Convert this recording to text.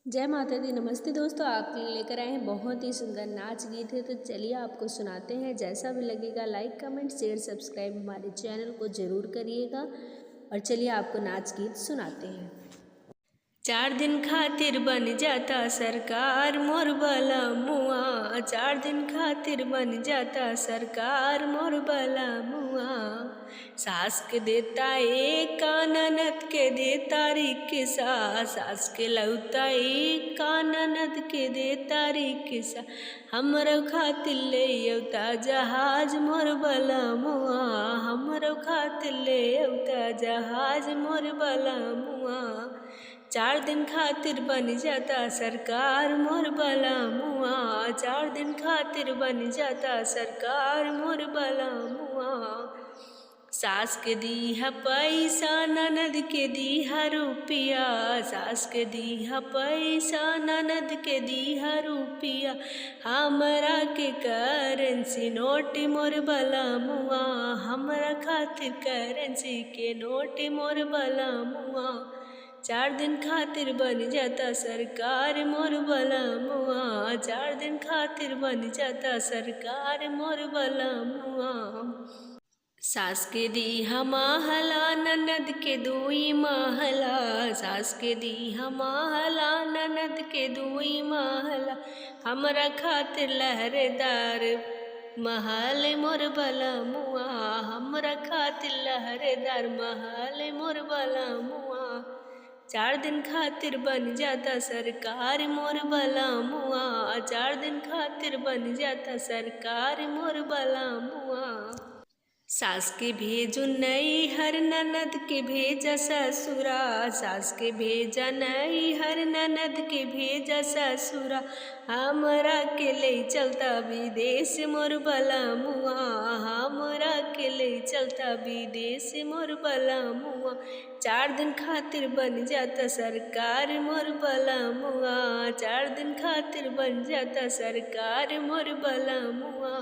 जय माता दी। नमस्ते दोस्तों, आपके लिए लेकर आए हैं बहुत ही सुंदर नाच गीत है। तो चलिए आपको सुनाते हैं। जैसा भी लगेगा लाइक कमेंट शेयर सब्सक्राइब हमारे चैनल को ज़रूर करिएगा। और चलिए आपको नाच गीत सुनाते हैं। 4 दिन खातिर बन जाता सरकार मोर बला मुआ, 4 दिन खातिर बन जाता सरकार मोर बला मुआ। सास के देता एक ननद के देता रिक्शा, सास के लौता एक ननद के देता रिक्शा। हमरो खातिर ले अवता जहाज मोर बला मुआ, हमरो खातिर ले अवता जहाज मोर बला मुआ। 4 दिन खातिर बन जाता सरकार मोर बला मुआ, 4 दिन खातिर बन जाता सरकार मोर बला मुआ। सास के दीहा पैसा ननद के दीहा रुपिया, सास के दीहा पैसा ननद के दीहा रुपिया। हमरा के करेंसी नोट मोर बला मुआ, हमरा खातिर करेंसी के नोट मोर बला मुआ। 4 दिन खातिर बन जाता सरकार मोर बला मुआ, 4 दिन खातिर बन जाता सरकार मोर बला मुआ। सास के दीहा महला ननद के दुई महला, सास के दीहा महला ननद के दुई महला। हमरा खातिर लहरेदार महल मोर बला मुआ, हमरा खातिर लहरेदार महल मोर बला मुआ। 4 दिन खातिर बन जाता सरकार मोर बला मुआ, 4 दिन खातिर बन जाता सरकार मोर बला मुआ। सास के भेजो नैहर ननद के भेजा ससुरा, सास के भेजा नैहर ननद के भेजा ससुरा। हमरा के ले चलता विदेश मोर बला मुआ, हमरा के ले चलता विदेश मोर बला मुआ। 4 दिन खातिर बन जाता सरकार मोर बला मुआ, 4 दिन खातिर बन जाता सरकार मोर बला मुआ।